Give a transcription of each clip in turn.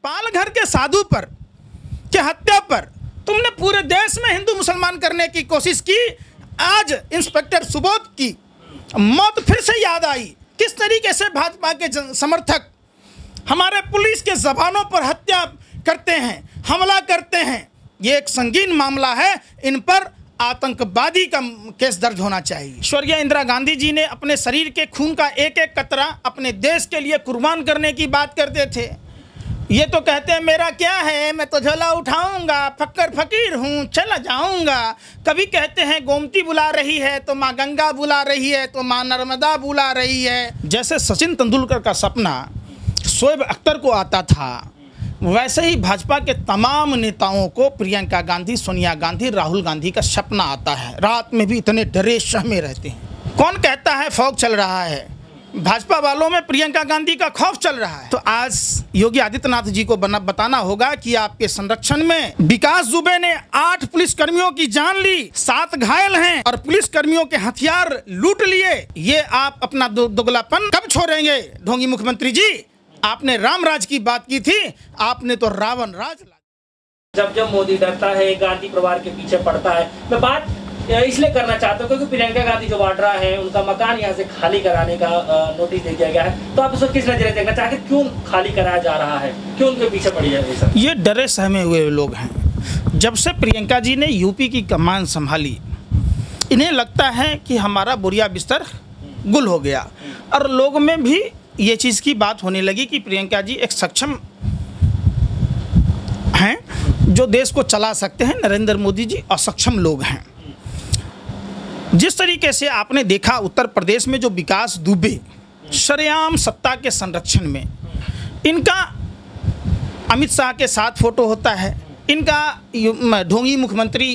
पालघर के साधु पर के हत्या पर तुमने पूरे देश में हिंदू मुसलमान करने की कोशिश की। आज इंस्पेक्टर सुबोध की मौत फिर से याद आई। किस तरीके से भाजपा के समर्थक हमारे पुलिस के जवानों पर हत्या करते हैं, हमला करते हैं। ये एक संगीन मामला है, इन पर आतंकवादी का केस दर्ज होना चाहिए। स्वर्गीय इंदिरा गांधी जी ने अपने शरीर के खून का एक एक कतरा अपने देश के लिए कुर्बान करने की बात करते थे। ये तो कहते हैं मेरा क्या है, मैं तो झोला उठाऊंगा, फक्कर फकीर हूँ, चला जाऊंगा। कभी कहते हैं गोमती बुला रही है तो माँ गंगा बुला रही है तो माँ नर्मदा बुला रही है। जैसे सचिन तेंदुलकर का सपना शोएब अख्तर को आता था, वैसे ही भाजपा के तमाम नेताओं को प्रियंका गांधी, सोनिया गांधी, राहुल गांधी का सपना आता है। रात में भी इतने डरे सहमे रहते हैं। कौन कहता है फौग चल रहा है? भाजपा वालों में प्रियंका गांधी का खौफ चल रहा है। तो आज योगी आदित्यनाथ जी को बताना होगा कि आपके संरक्षण में विकास दुबे ने 8 पुलिसकर्मियों की जान ली, 7 घायल हैं और पुलिसकर्मियों के हथियार लूट लिए। ये आप अपना दोगलापन कब छोड़ेंगे? ढोंगी मुख्यमंत्री जी, आपने राम राज की बात की थी, आपने तो रावण राज। जब मोदी डरता है, गांधी परिवार के पीछे पड़ता है। मैं बात इसलिए करना चाहता हूँ क्योंकि प्रियंका गांधी जो वाड्रा है, उनका मकान यहाँ से खाली कराने का नोटिस दे दिया गया है। तो आप उसको किस नजरिए देखना चाहते, क्यों खाली कराया जा रहा है, क्यों उनके पीछे पड़ी है सब? ये डरे सहमे हुए लोग हैं। जब से प्रियंका जी ने यूपी की कमान संभाली, इन्हें लगता है कि हमारा बुरिया बिस्तर गुल हो गया और लोग में भी ये चीज़ की बात होने लगी कि प्रियंका जी एक सक्षम हैं जो देश को चला सकते हैं। नरेंद्र मोदी जी असक्षम लोग हैं। जिस तरीके से आपने देखा उत्तर प्रदेश में जो विकास दुबे सरेआम सत्ता के संरक्षण में, इनका अमित शाह के साथ फोटो होता है, इनका ढोंगी मुख्यमंत्री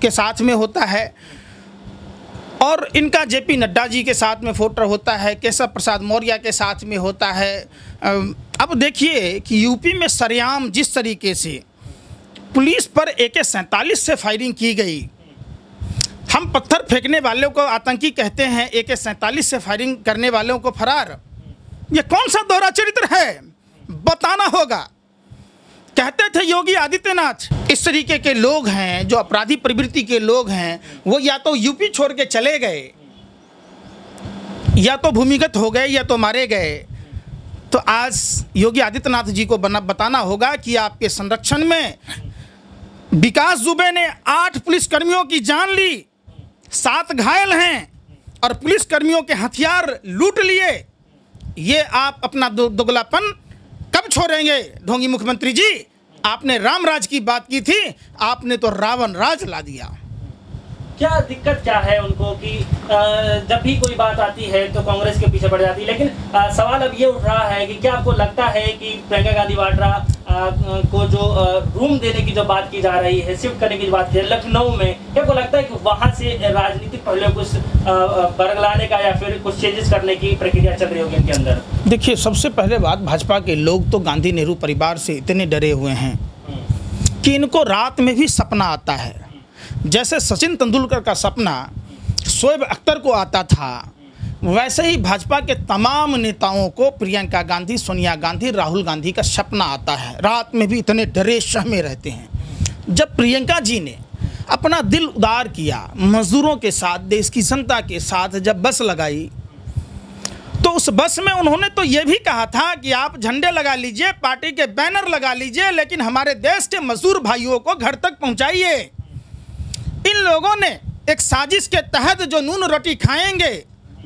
के साथ में होता है और इनका जेपी नड्डा जी के साथ में फोटो होता है, केशव प्रसाद मौर्य के साथ में होता है। अब देखिए कि यूपी में सरेआम जिस तरीके से पुलिस पर AK-47 से फायरिंग की गई, हम पत्थर फेंकने वालों को आतंकी कहते हैं, AK-47 से फायरिंग करने वालों को फरार। ये कौन सा दोहरा चरित्र है? बताना होगा। कहते थे योगी आदित्यनाथ, इस तरीके के लोग हैं जो अपराधी प्रवृत्ति के लोग हैं, वो या तो यूपी छोड़ के चले गए, या तो भूमिगत हो गए, या तो मारे गए। तो आज योगी आदित्यनाथ जी को बताना होगा कि आपके संरक्षण में विकास दुबे ने 8 पुलिसकर्मियों की जान ली, 7 घायल हैं और पुलिसकर्मियों के हथियार लूट लिए। ये आप अपना दोगलापन कब छोड़ेंगे? ढोंगी मुख्यमंत्री जी, आपने राम राज की बात की थी, आपने तो रावण राज ला दिया। क्या दिक्कत क्या है उनको कि जब भी कोई बात आती है तो कांग्रेस के पीछे पड़ जाती है? लेकिन सवाल अब ये उठ रहा है कि क्या आपको लगता है कि प्रियंका गांधी वाड्रा को जो रूम देने की जो बात की जा रही है, शिफ्ट करने की बात की लखनऊ में, क्या आपको लगता है कि वहाँ से राजनीतिक पहले कुछ बरगलाने का या फिर कुछ चेंजेस करने की प्रक्रिया चल रही होगी इनके अंदर? देखिए, सबसे पहले बात, भाजपा के लोग तो गांधी नेहरू परिवार से इतने डरे हुए हैं कि इनको रात में भी सपना आता है। जैसे सचिन तेंदुलकर का सपना शोएब अख्तर को आता था, वैसे ही भाजपा के तमाम नेताओं को प्रियंका गांधी, सोनिया गांधी, राहुल गांधी का सपना आता है। रात में भी इतने डरे सहमे रहते हैं। जब प्रियंका जी ने अपना दिल उदार किया, मजदूरों के साथ, देश की जनता के साथ जब बस लगाई, तो उस बस में उन्होंने तो ये भी कहा था कि आप झंडे लगा लीजिए, पार्टी के बैनर लगा लीजिए, लेकिन हमारे देश के मजदूर भाइयों को घर तक पहुँचाइए। इन लोगों ने एक साजिश के तहत जो नून रोटी खाएंगे,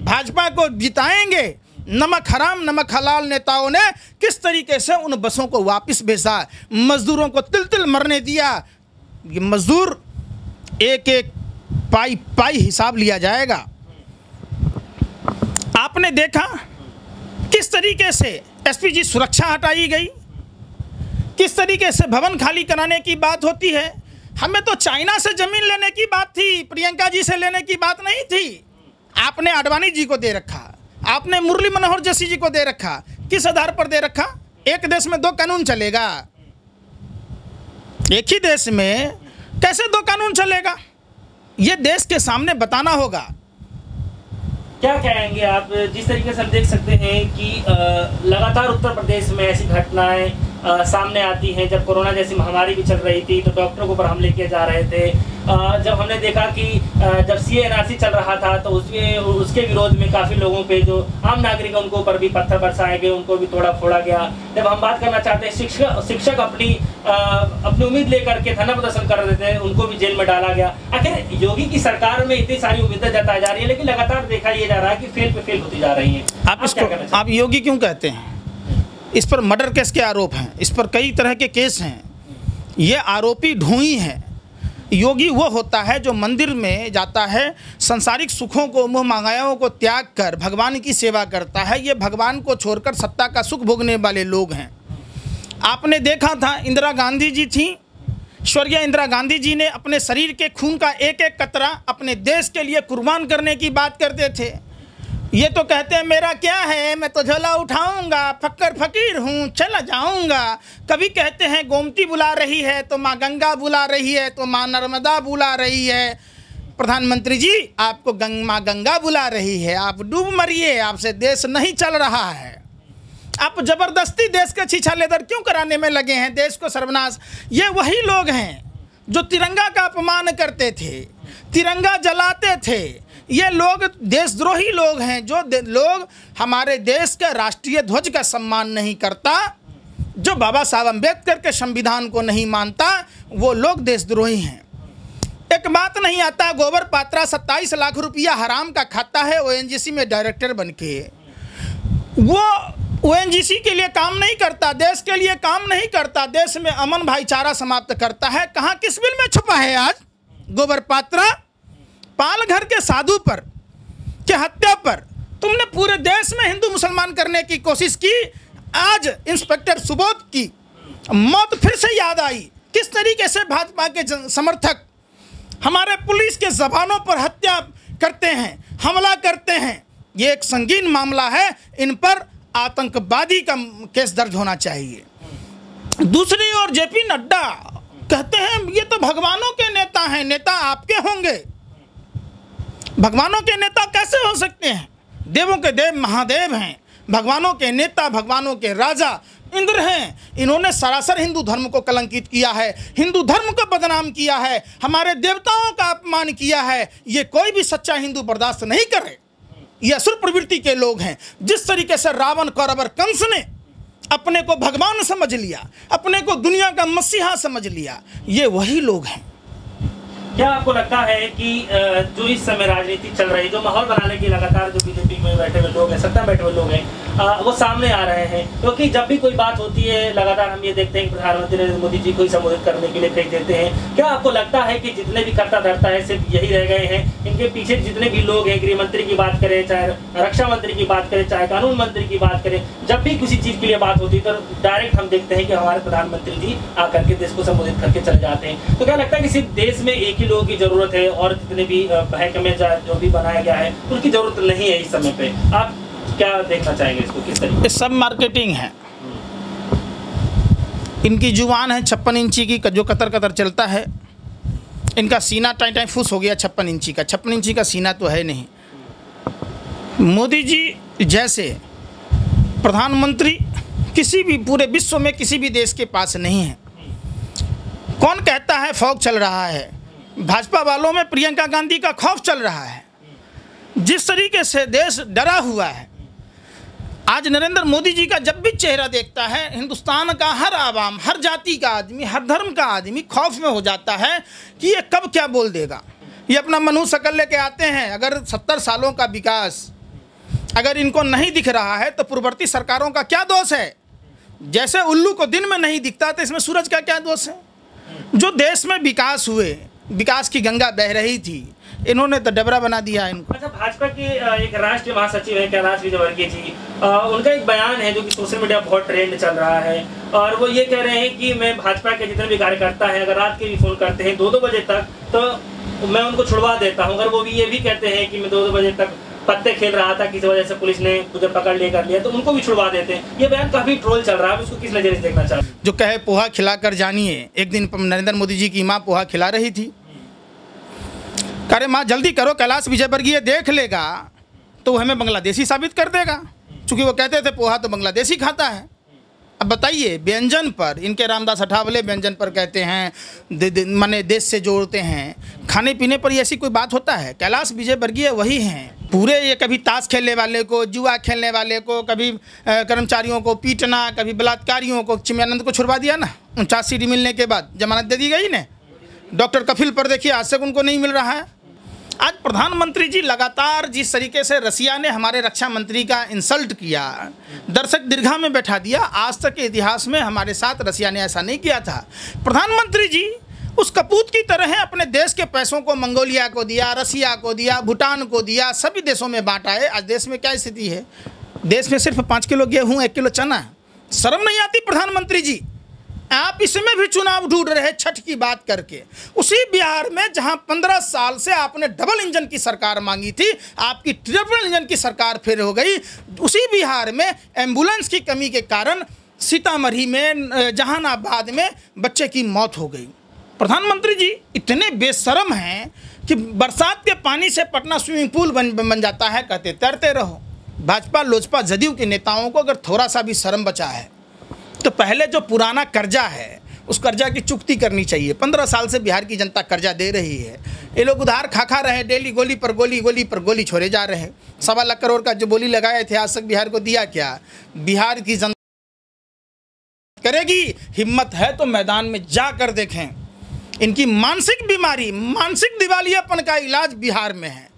भाजपा को जिताएंगे, नमक हराम नमक हलाल नेताओं ने किस तरीके से उन बसों को वापस भेजा, मजदूरों को तिल तिल मरने दिया। ये मजदूर एक एक पाई हिसाब लिया जाएगा। आपने देखा किस तरीके से SPG सुरक्षा हटाई गई, किस तरीके से भवन खाली कराने की बात होती है। हमें तो चाइना से जमीन लेने की बात थी, प्रियंका जी से लेने की बात नहीं थी। आपने आडवाणी जी को दे रखा, आपने मुरली मनोहर जोशी जी को दे रखा। किस आधार पर दे रखा? एक देश में 2 कानून चलेगा। एक ही देश में कैसे 2 कानून चलेगा? ये देश के सामने बताना होगा। क्या कहेंगे आप? जिस तरीके से हम देख सकते हैं कि लगातार उत्तर प्रदेश में ऐसी घटनाएं सामने आती हैं। जब कोरोना जैसी महामारी भी चल रही थी तो डॉक्टरों के ऊपर हमले किए जा रहे थे। जब हमने देखा कि जब CA/NRC चल रहा था तो उसके विरोध में काफ़ी लोगों पे जो आम नागरिक उनको ऊपर भी पत्थर बरसाए गए, उनको भी तोड़ा फोड़ा गया। जब हम बात करना चाहते हैं शिक्षक अपनी उम्मीद लेकर के धरना प्रदर्शन कर रहे थे, उनको भी जेल में डाला गया। आखिर योगी की सरकार में इतनी सारी उम्मीदें जताई जा रही है लेकिन लगातार देखा ये जा रहा है कि फेल पे फेल होती जा रही है। आप योगी क्यों कहते हैं? इस पर मर्डर केस के आरोप हैं, इस पर कई तरह के केस हैं। ये आरोपी ढोंगी हैं। योगी वो होता है जो मंदिर में जाता है, संसारिक सुखों को, मोह मांगाओं को त्याग कर भगवान की सेवा करता है। ये भगवान को छोड़कर सत्ता का सुख भोगने वाले लोग हैं। आपने देखा था इंदिरा गांधी जी थी, स्वर्गीय इंदिरा गांधी जी ने अपने शरीर के खून का एक एक कतरा अपने देश के लिए कुर्बान करने की बात करते थे। ये तो कहते हैं मेरा क्या है, मैं तो झोला उठाऊंगा, फक्कर फकीर हूँ, चला जाऊंगा। कभी कहते हैं गोमती बुला रही है तो माँ गंगा बुला रही है, तो माँ नर्मदा बुला रही है। प्रधानमंत्री जी, आपको माँ गंगा बुला रही है, आप डूब मरिए, आपसे देश नहीं चल रहा है। आप जबरदस्ती देश का छीछा लेदर क्यों कराने में लगे हैं, देश को सर्वनाश। ये वही लोग हैं जो तिरंगा का अपमान करते थे, तिरंगा जलाते थे। ये लोग देशद्रोही लोग हैं। जो लोग हमारे देश के राष्ट्रीय ध्वज का सम्मान नहीं करता, जो बाबा साहब अम्बेडकर के संविधान को नहीं मानता, वो लोग देशद्रोही हैं। एक बात नहीं आता, गोबर पात्रा 27 लाख रुपया हराम का खाता है ONGC में डायरेक्टर बन के। वो ONGC के लिए काम नहीं करता, देश के लिए काम नहीं करता, देश में अमन भाईचारा समाप्त करता है। कहाँ किस बिल में छुपा है आज गोबर पात्रा? पालघर के साधु पर के हत्या पर तुमने पूरे देश में हिंदू मुसलमान करने की कोशिश की। आज इंस्पेक्टर सुबोध की मौत फिर से याद आई। किस तरीके से भाजपा के समर्थक हमारे पुलिस के जवानों पर हत्या करते हैं, हमला करते हैं। ये एक संगीन मामला है, इन पर आतंकवादी का केस दर्ज होना चाहिए। दूसरी ओर JP नड्डा कहते हैं ये तो भगवानों के नेता हैं, नेता आपके होंगे। भगवानों के नेता कैसे हो सकते हैं? देवों के देव महादेव हैं, भगवानों के नेता, भगवानों के राजा इंद्र हैं। इन्होंने सरासर हिंदू धर्म को कलंकित किया है, हिंदू धर्म को बदनाम किया है, हमारे देवताओं का अपमान किया है। ये कोई भी सच्चा हिंदू बर्दाश्त नहीं करे। ये असुर प्रवृत्ति के लोग हैं। जिस तरीके से रावण, कौरव और कंस ने अपने को भगवान समझ लिया, अपने को दुनिया का मसीहा समझ लिया, ये वही लोग हैं। क्या आपको लगता है कि जो इस समय राजनीति चल रही है, जो माहौल बनाने की लगातार जो बीजेपी में बैठे हुए लोग हैं, सत्ता में बैठे हुए लोग हैं, वो सामने आ रहे हैं? क्योंकि जब भी कोई बात होती है लगातार हम ये देखते हैं कि प्रधानमंत्री नरेंद्र मोदी जी को ही संबोधित करने के लिए फेंक देते हैं। क्या आपको लगता है कि जितने भी करता धरता है सिर्फ यही रह गए हैं? इनके पीछे जितने भी लोग हैं, गृह मंत्री की बात करें, चाहे रक्षा मंत्री की बात करें, चाहे कानून मंत्री की बात करें, जब भी किसी चीज़ के लिए बात होती है तो डायरेक्ट हम देखते हैं कि हमारे प्रधानमंत्री जी आकर के देश को संबोधित करके चले जाते हैं। तो क्या लगता है कि सिर्फ देश में एक ही लोगों की जरूरत है और जितने भी महकमे जो भी बनाया गया है उनकी जरूरत नहीं है इस समय पे? आप क्या देखना चाहेंगे इसको, किस तरीके? सब मार्केटिंग है। इनकी जुबान है 56 इंची की, जो कतर कतर चलता है। इनका सीना टाइम टाइम फुस हो गया 56 इंची का। 56 इंची का सीना तो है नहीं। मोदी जी जैसे प्रधानमंत्री किसी भी पूरे विश्व में किसी भी देश के पास नहीं है। कौन कहता है फौग चल रहा है? भाजपा वालों में प्रियंका गांधी का खौफ चल रहा है। जिस तरीके से देश डरा हुआ है, आज नरेंद्र मोदी जी का जब भी चेहरा देखता है, हिंदुस्तान का हर आवाम, हर जाति का आदमी, हर धर्म का आदमी खौफ में हो जाता है कि ये कब क्या बोल देगा। ये अपना मनु शकल लेके आते हैं। अगर 70 सालों का विकास अगर इनको नहीं दिख रहा है तो पूर्ववर्ती सरकारों का क्या दोष है? जैसे उल्लू को दिन में नहीं दिखता तो इसमें सूरज का क्या दोष है? जो देश में विकास हुए, विकास की गंगा बह रही थी, इन्होंने तो डबरा बना दिया इनको। अच्छा, भाजपा के एक राष्ट्रीय महासचिव है कैलाश विजयवर्गीय जी, उनका एक बयान है जो कि सोशल मीडिया बहुत ट्रेंड चल रहा है और वो ये कह रहे हैं कि मैं भाजपा के जितने भी कार्यकर्ता हैं अगर रात के भी फोन करते हैं 2-2 बजे तक तो मैं उनको छुड़वा देता हूँ। अगर वो भी ये भी कहते हैं कि मैं 2-2 बजे तक पत्ते खेल रहा था, किसी वजह से पुलिस ने मुझे पकड़ लिया तो उनको भी छुड़वा देते हैं। ये बयान काफी ट्रोल चल रहा है, उसको किस नजरिए से देखना चाहते हैं? जो कहे पोहा खिलाकर जानिए। एक दिन नरेंद्र मोदी जी की माँ पोहा खिला रही थी। अरे माँ जल्दी करो, कैलाश विजयवर्गीय देख लेगा तो हमें बांग्लादेशी साबित कर देगा, क्योंकि वो कहते थे पोहा तो बांग्लादेशी खाता है। अब बताइए, व्यंजन पर इनके रामदास अठावले व्यंजन पर कहते हैं माने देश से जोड़ते हैं, खाने पीने पर ऐसी कोई बात होता है? कैलाश विजयवर्गीय वही हैं पूरे। ये कभी ताश खेलने वाले को, जुआ खेलने वाले को, कभी कर्मचारियों को पीटना, कभी बलात्कारियों को, चिन्मयानंद को छुड़वा दिया ना 49 सीट मिलने के बाद, जमानत दे दी गई ना। डॉक्टर कफिल पर देखिए आज तक उनको नहीं मिल रहा है। आज प्रधानमंत्री जी लगातार जिस तरीके से रसिया ने हमारे रक्षा मंत्री का इंसल्ट किया, दर्शक दीर्घा में बैठा दिया, आज तक के इतिहास में हमारे साथ रसिया ने ऐसा नहीं किया था। प्रधानमंत्री जी उस कपूत की तरह अपने देश के पैसों को मंगोलिया को दिया, रसिया को दिया, भूटान को दिया, सभी देशों में बांटा है। आज देश में क्या स्थिति है? देश में सिर्फ 5 किलो गेहूँ, 1 किलो चना। शर्म नहीं आती प्रधानमंत्री जी? आप इसमें भी चुनाव ढूंढ रहे हैं छठ की बात करके। उसी बिहार में जहां 15 साल से आपने डबल इंजन की सरकार मांगी थी, आपकी ट्रिपल इंजन की सरकार फिर हो गई। उसी बिहार में एम्बुलेंस की कमी के कारण सीतामढ़ी में, जहानाबाद में बच्चे की मौत हो गई। प्रधानमंत्री जी इतने बेशर्म हैं कि बरसात के पानी से पटना स्विमिंग पूल बन जाता है, कहते तैरते रहो। भाजपा लोजपा जदयू के नेताओं को अगर थोड़ा सा भी शर्म बचा है तो पहले जो पुराना कर्जा है उस कर्जा की चुकती करनी चाहिए। 15 साल से बिहार की जनता कर्जा दे रही है। ये लोग उधार खा रहे, डेली गोली पर गोली छोड़े जा रहे हैं। 1.25 लाख करोड़ का जो बोली लगाए थे, आज तक बिहार को दिया क्या? बिहार की जनता करेगी। हिम्मत है तो मैदान में जाकर देखें। इनकी मानसिक बीमारी, मानसिक दिवालियापन का इलाज बिहार में है।